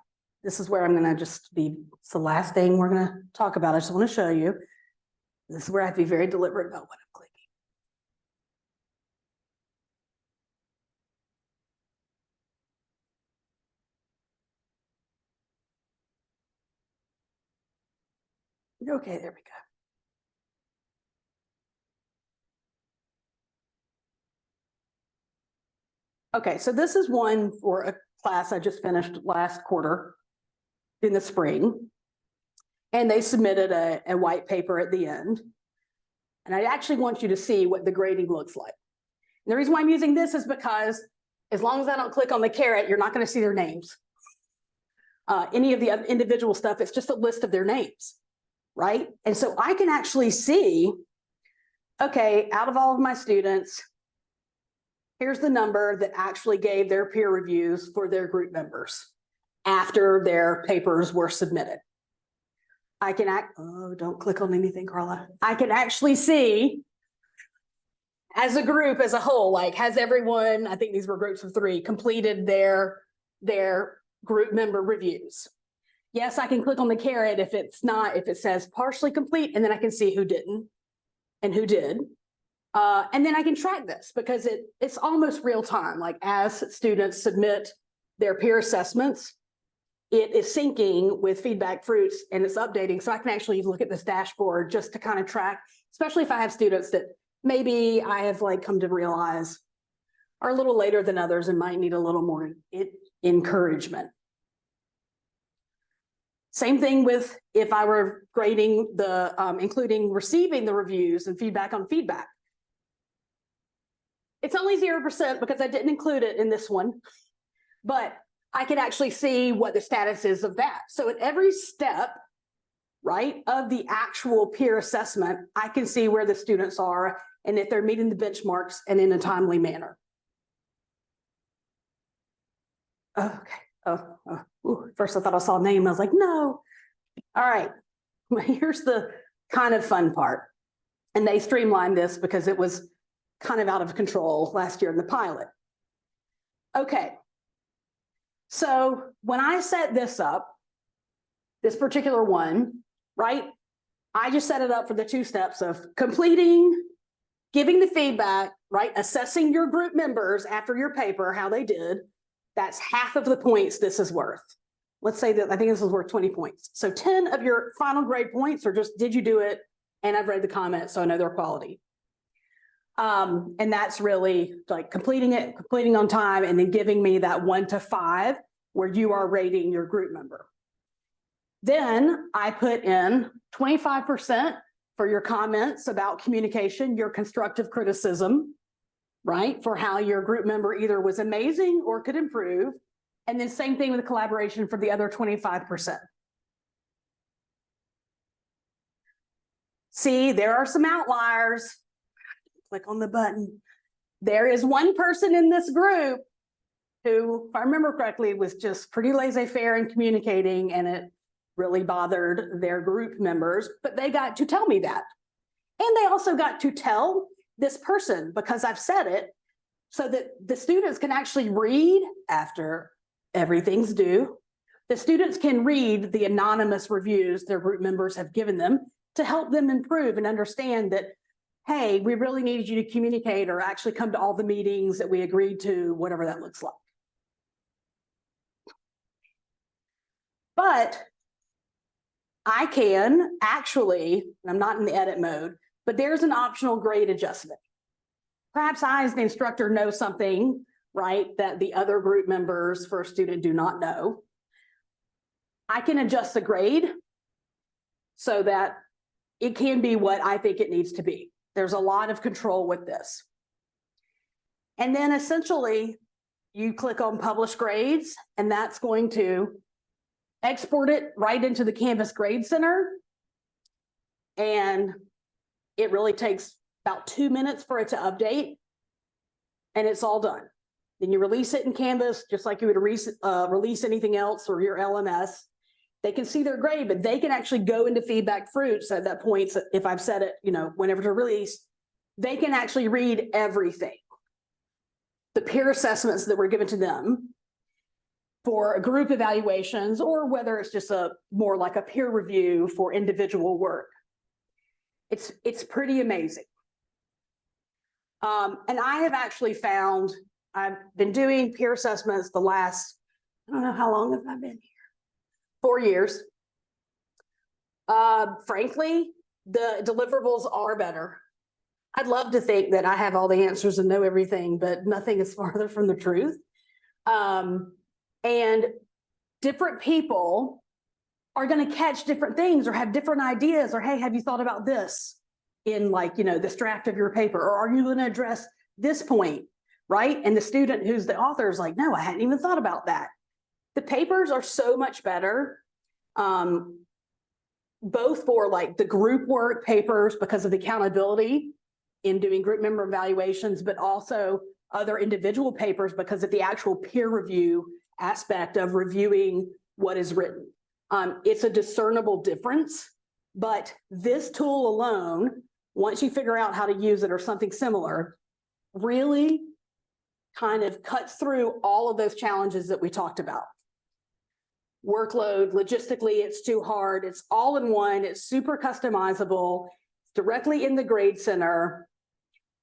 this is where I'm going to just be, it's the last thing we're going to talk about. I just want to show you. This is where I have to be very deliberate about what I'm clicking. Okay, there we go. Okay, so this is one for a class I just finished last quarter in the spring. And they submitted a white paper at the end. And I actually want you to see what the grading looks like. And the reason why I'm using this is because as long as I don't click on the caret, you're not going to see their names. Any of the other individual stuff, it's just a list of their names, right? And so I can actually see, okay, out of all of my students, here's the number that actually gave their peer reviews for their group members after their papers were submitted. I can oh, don't click on anything, Carla. I can actually see as a group, as a whole, like has everyone, I think these were groups of 3, completed their group member reviews. Yes, I can click on the caret if it's not, if it says partially complete, and then I can see who didn't and who did. And then I can track this because it's almost real time. Like as students submit their peer assessments, it is syncing with FeedbackFruits and it's updating. So I can actually look at this dashboard just to kind of track, especially if I have students that maybe I have like come to realize are a little later than others and might need a little more encouragement. Same thing with if I were grading the, including receiving the reviews and feedback on feedback. It's only 0% because I didn't include it in this one, but I can actually see what the status is of that. So at every step, right, of the actual peer assessment, I can see where the students are and if they're meeting the benchmarks and in a timely manner. Okay. First I thought I saw a name. I was like, no. All right. Well, here's the kind of fun part. And they streamlined this because it was kind of out of control last year in the pilot. Okay. So when I set this up, this particular one, right, I just set it up for the 2 steps of completing, giving the feedback, right, assessing your group members after your paper, how they did. That's half of the points this is worth. Let's say that I think this is worth 20 points. So 10 of your final grade points are just, did you do it? And I've read the comments, so I know their quality. And that's really like completing on time and then giving me that 1 to 5 where you are rating your group member. Then I put in 25% for your comments about communication, your constructive criticism, right? For how your group member either was amazing or could improve. And then same thing with the collaboration for the other 25%. See, there are some outliers. Click on the button. There is one person in this group who, if I remember correctly, was just pretty laissez-faire in communicating, and really bothered their group members, but they got to tell me that. And they also got to tell this person, because I've said it, so that the students can actually read after everything's due. The students can read the anonymous reviews their group members have given them to help them improve and understand that, hey, we really needed you to communicate or actually come to all the meetings that we agreed to, whatever that looks like. But I can actually, and I'm not in the edit mode, but there's an optional grade adjustment. Perhaps I, as the instructor, know something, right, that the other group members for a student do not know. I can adjust the grade so that it can be what I think it needs to be. There's a lot of control with this. And then essentially, you click on Publish Grades, and that's going to export it right into the Canvas Grade Center. And it really takes about 2 minutes for it to update, and it's all done. Then you release it in Canvas, just like you would release anything else or your LMS. They can see their grade, but they can actually go into FeedbackFruits at that point. So if I've said it, whenever to release, they can actually read everything. The peer assessments that were given to them for group evaluations, or whether it's just more like a peer review for individual work. It's pretty amazing. And I have actually found, I've been doing peer assessments the last, I don't know how long have I been here? 4 years. Frankly, the deliverables are better. I'd love to think that I have all the answers and know everything, but nothing is farther from the truth. And different people are going to catch different things or have different ideas, or, hey, have you thought about this in this draft of your paper? Or are you going to address this point, right? And the student who's the author is like, no, I hadn't even thought about that. The papers are so much better, both for the group work papers because of the accountability in doing group member evaluations, but also other individual papers because of the actual peer review aspect of reviewing what is written. It's a discernible difference, but this tool alone, once you figure out how to use it or something similar, really kind of cuts through all of those challenges that we talked about. Workload, logistically, it's too hard. It's all in one. It's super customizable, directly in the grade center.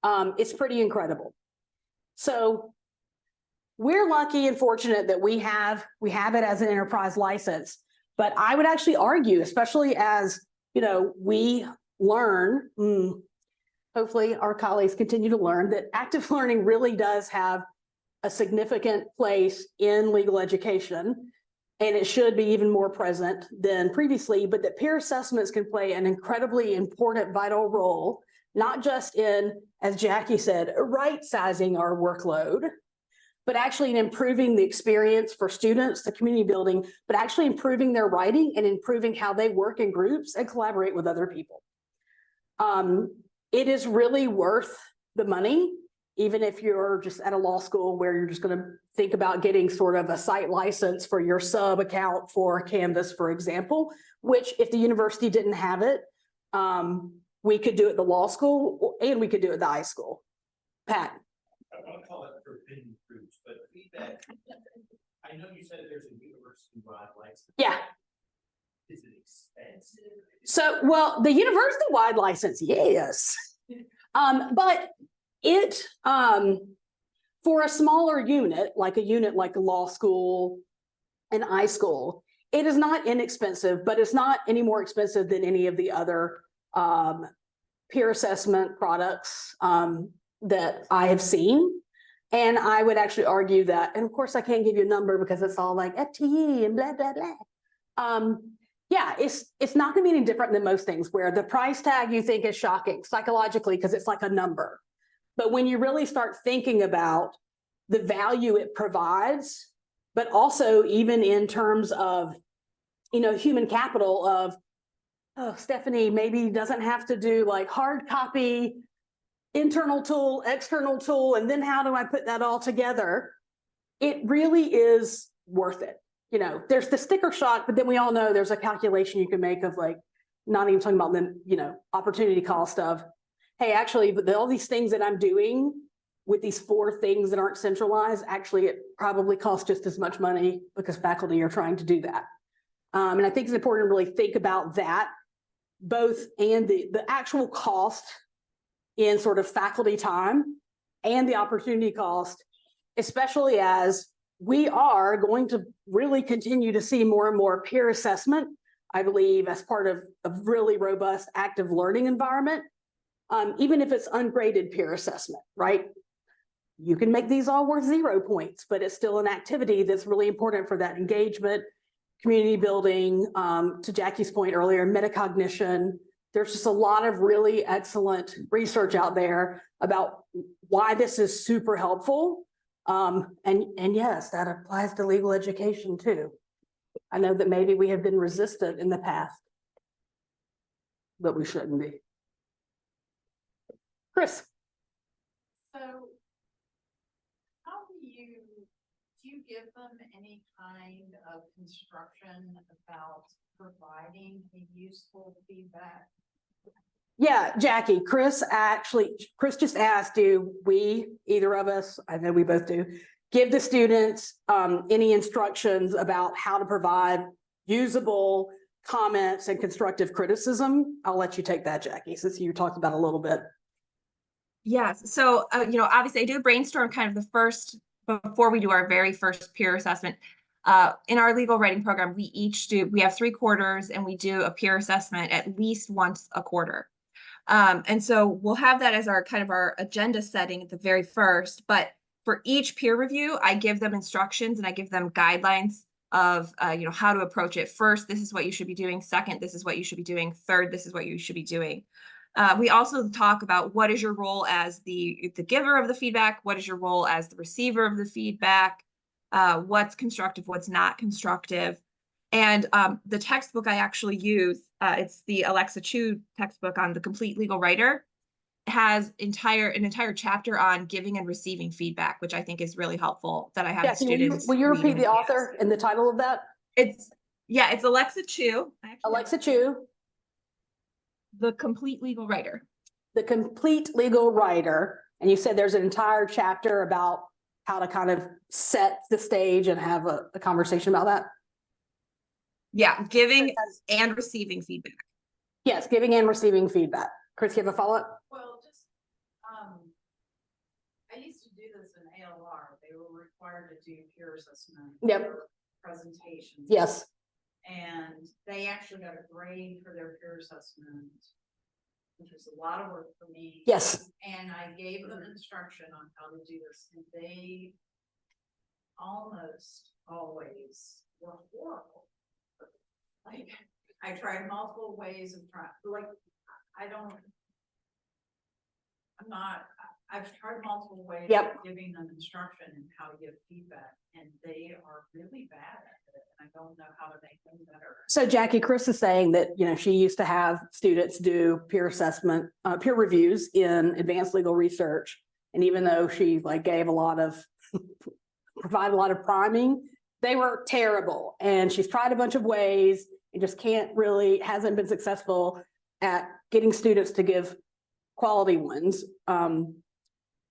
It's pretty incredible. So we're lucky and fortunate that we have it as an enterprise license. But I would actually argue, especially as we learn, hopefully our colleagues continue to learn, that active learning really does have a significant place in legal education, and it should be even more present than previously, but that peer assessments can play an incredibly important, vital role, not just in, as Jackie said, right-sizing our workload, but actually in improving the experience for students, the community building, but actually improving their writing and improving how they work in groups and collaborate with other people. It is really worth the money, even if you're just at a law school where you're just going to think about getting sort of a site license for your sub account for Canvas, for example, which if the university didn't have it, we could do it at the law school and we could do it at the high school. Pat. I want to call it forbidden fruits, but feedback. I know you said there's a university-wide license. Yeah. Is it expensive? So, well, the university-wide license, yes. But it, for a smaller unit like a law school and iSchool, it is not inexpensive, but it's not any more expensive than any of the other peer assessment products that I have seen. And I would actually argue that, and of course I can't give you a number because it's all like FTE and blah, blah, blah. Yeah, it's not gonna be any different than most things where the price tag you think is shocking psychologically because it's like a number. But when you really start thinking about the value it provides, but also even in terms of, human capital of, oh, Stephanie maybe doesn't have to do like hard copy, internal tool, external tool, and then how do I put that all together? It really is worth it. you know, there's the sticker shock, but then we all know there's a calculation you can make of like, not even talking about the, you know, opportunity cost of, hey, actually, but all these things that I'm doing with these 4 things that aren't centralized, actually, it probably costs just as much money because faculty are trying to do that. And I think it's important to really think about that, both and the actual cost in sort of faculty time and the opportunity cost, especially as we are going to really continue to see more and more peer assessment, I believe, as part of a really robust active learning environment, even if it's ungraded peer assessment, right? You can make these all worth 0 points, but it's still an activity that's really important for that engagement, community building, to Jackie's point earlier, metacognition. There's just a lot of really excellent research out there about why this is super helpful. And yes, that applies to legal education too. I know that maybe we have been resistant in the past, but we shouldn't be. Chris. So how do you give them any kind of instruction about providing a useful feedback? Yeah, Jackie, Chris just asked, do we, either of us, I know we both do, give the students any instructions about how to provide usable comments and constructive criticism? I'll let you take that, Jackie, since you talked about it a little bit. Yes. So, you know, obviously I do brainstorm kind of the first, before we do our very first peer assessment. In our legal writing program, we have 3 quarters and we do a peer assessment at least once a quarter. And so we'll have that as our kind of our agenda setting at the very first, but for each peer review, I give them instructions and I give them guidelines of, you know, how to approach it. First, this is what you should be doing. Second, this is what you should be doing. Third, this is what you should be doing. We also talk about what is your role as the giver of the feedback? What is your role as the receiver of the feedback? What's constructive, what's not constructive? And the textbook I actually use, it's the Alexa Chu textbook on the complete legal writer, has an entire chapter on giving and receiving feedback, which I think is really helpful that I have students. Will you repeat the author and the title of that? It's Alexa Chu. Alexa Chu. The Complete Legal Writer. The Complete Legal Writer. And you said there's an entire chapter about how to kind of set the stage and have a conversation about that. Yeah, giving and receiving feedback. Yes, giving and receiving feedback. Chris, you have a follow-up? Well, just, I used to do this in ALR. They were required to do peer assessment. Yep. Presentations. Yes. And they actually got a grade for their peer assessment, which was a lot of work for me. Yes. And I gave them instruction on how to do this, and they almost always were horrible. Like, I tried multiple ways of trying, like, I've tried multiple ways of giving them instruction and how to give feedback, and they are really bad at it. And I don't know how to make them better. So Jackie, Chris is saying that, you know, she used to have students do peer assessment, peer reviews in advanced legal research. And even though she like gave a lot of, provide a lot of priming, they were terrible. And she's tried a bunch of ways and just hasn't been successful at getting students to give quality ones.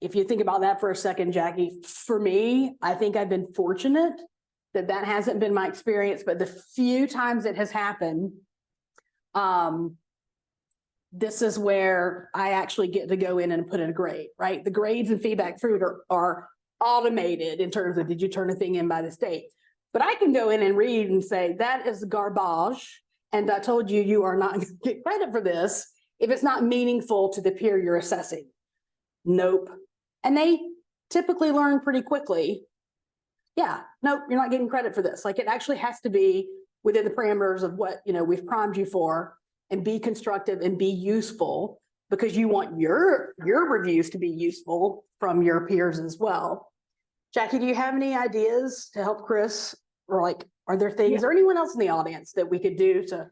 If you think about that for a second, Jackie, for me, I think I've been fortunate that hasn't been my experience, but the few times it has happened, this is where I actually get to go in and put in a grade, right? The grades and FeedbackFruit are automated in terms of, did you turn a thing in by this date? But I can go in and read and say, that is garbage. And I told you, you are not going to get credit for this if it's not meaningful to the peer you're assessing. Nope. And they typically learn pretty quickly. Yeah, nope, you're not getting credit for this. Like, it actually has to be within the parameters of what, you know, we've primed you for, and be constructive and be useful, because you want your reviews to be useful from your peers as well. Jackie, do you have any ideas to help Chris, or like, are there things or anyone else in the audience that we could do to,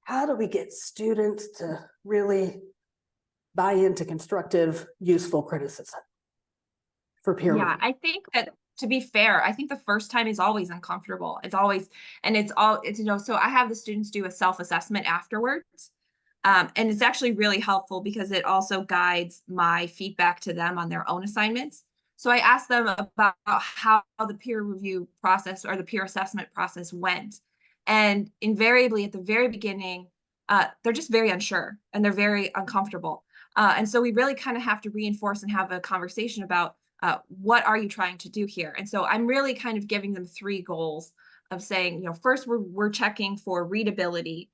how do we get students to really buy into constructive, useful criticism for peer review? I think that to be fair, I think the first time is always uncomfortable. It's always, and it's so I have the students do a self-assessment afterwards. And it's actually really helpful because it also guides my feedback to them on their own assignments. So I asked them about how the peer review process or the peer assessment process went. And invariably at the very beginning, they're just very unsure and they're very uncomfortable. And so we really kind of have to reinforce and have a conversation about what are you trying to do here? And so I'm really kind of giving them 3 goals of saying, first we're checking for readability.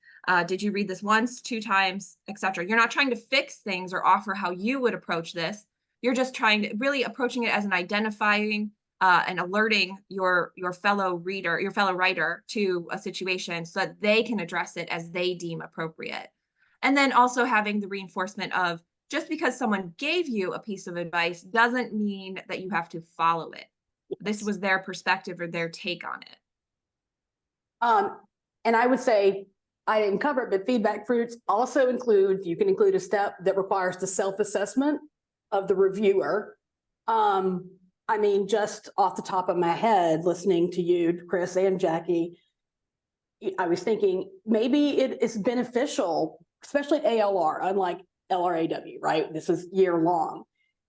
Did you read this once, 2 times, etc.? You're not trying to fix things or offer how you would approach this. You're just trying to really approaching it as an identifying and alerting your fellow reader, your fellow writer to a situation so that they can address it as they deem appropriate. And then also having the reinforcement of just because someone gave you a piece of advice doesn't mean that you have to follow it. This was their perspective or their take on it. And I would say, I didn't cover it, but FeedbackFruits also includes, you can include a step that requires the self-assessment of the reviewer. I mean, just off the top of my head, listening to you, Chris and Jackie, I was thinking maybe it is beneficial, especially at ALR, unlike LRAW, right? This is year long.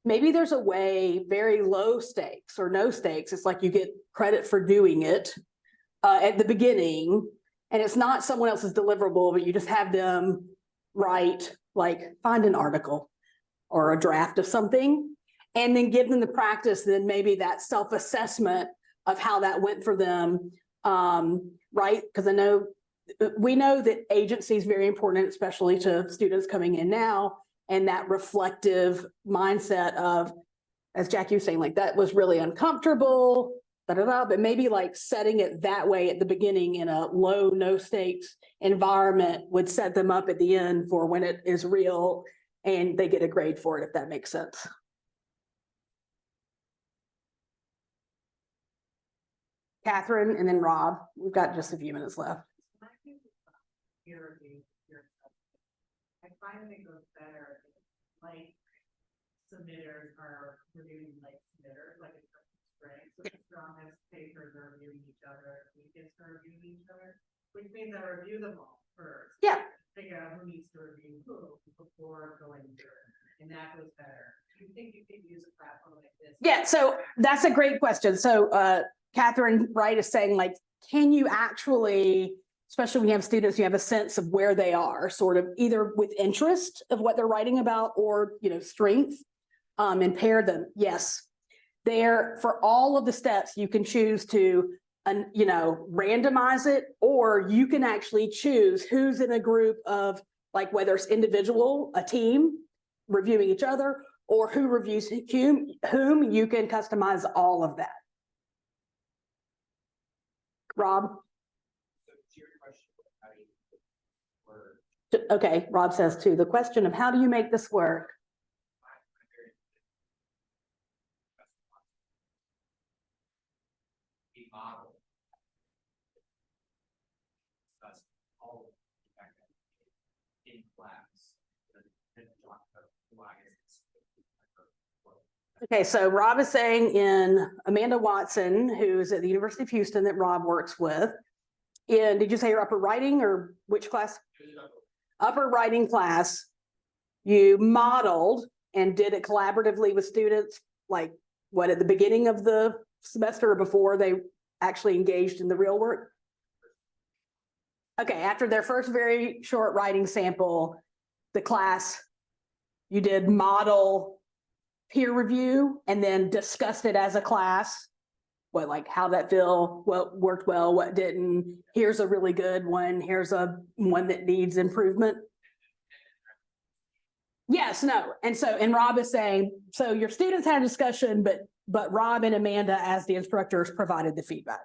Maybe there's a way, very low stakes or no stakes. It's like you get credit for doing it at the beginning, and it's not someone else's deliverable, but you just have them write, like find an article or a draft of something, and then give them the practice, then maybe that self-assessment of how that went for them, right? Because we know that agency is very important, especially to students coming in now, and that reflective mindset of, as Jackie was saying, like that was really uncomfortable, but maybe like setting it that way at the beginning in a low, no stakes environment would set them up at the end for when it is real and they get a grade for it, if that makes sense. Catherine and then Rob, we've got just a few minutes left. I find it goes better if like submitters are reviewing like submitters, like a spring. So the strongest papers are reviewing each other, weakest are reviewing each other, which means I review them all first. Yeah. Figure out who needs to review who before going through, and that goes better. Do you think you could use a platform like this? Yeah, so that's a great question. So Catherine Wright is saying, like, can you actually, especially when you have students, you have a sense of where they are, sort of either with interest of what they're writing about or, strength, and pair them. Yes, there for all of the steps, you can choose to, randomize it, or you can actually choose who's in a group of, like, whether it's individual, a team reviewing each other, or who reviews whom, you can customize all of that. Rob? So to your question, how do you work? Okay, Rob says too, the question of how do you make this work? A model. Discuss all of the in class. Okay, so Rob is saying in Amanda Watson, who's at the University of Houston that Rob works with, did you say your upper writing or which class? Upper writing class, you modeled and did it collaboratively with students, like what, at the beginning of the semester or before they actually engaged in the real work? Okay, after their first very short writing sample, the class, you did model peer review and then discussed it as a class. What, like how that feel, what worked well, what didn't. Here's a really good one. Here's a one that needs improvement. Yes, no. And Rob is saying, so your students had a discussion, but Rob and Amanda as the instructors provided the feedback.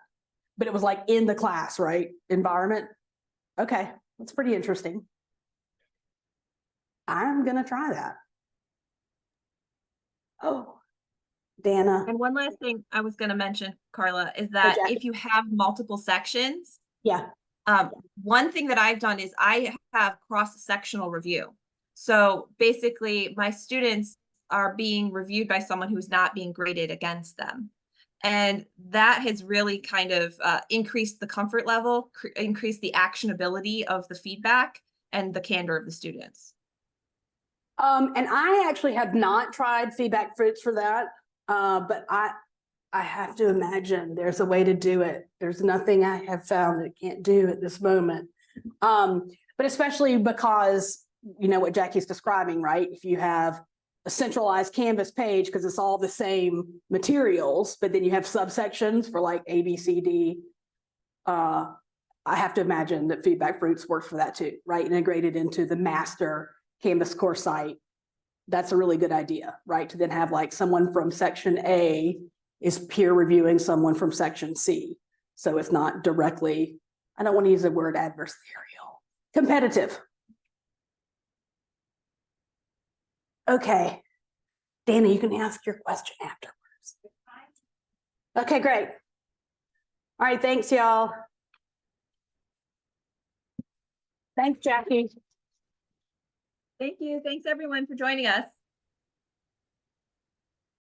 But it was like in the class, right? Environment. Okay, that's pretty interesting. I'm gonna try that. Oh, Dana. And one last thing I was going to mention, Carla, is that if you have multiple sections, Yeah. One thing that I've done is I have cross-sectional review. So basically my students are being reviewed by someone who's not being graded against them. And that has really kind of increased the comfort level, increased the actionability of the feedback and the candor of the students. And I actually have not tried FeedbackFruits for that, but I have to imagine there's a way to do it. There's nothing I have found that can't do at this moment. But especially because, you know, what Jackie's describing, right? If you have a centralized Canvas page, because it's all the same materials, but then you have subsections for like A, B, C, D. I have to imagine that FeedbackFruits works for that too, right? Integrated into the master Canvas course site. That's a really good idea, right? To then have like someone from section A is peer reviewing someone from section C. So it's not directly, I don't want to use the word adversarial, competitive. Okay. Dana, you can ask your question afterwards. Okay, great. All right, thanks, y'all. Thanks, Jackie. Thank you. Thanks everyone for joining us.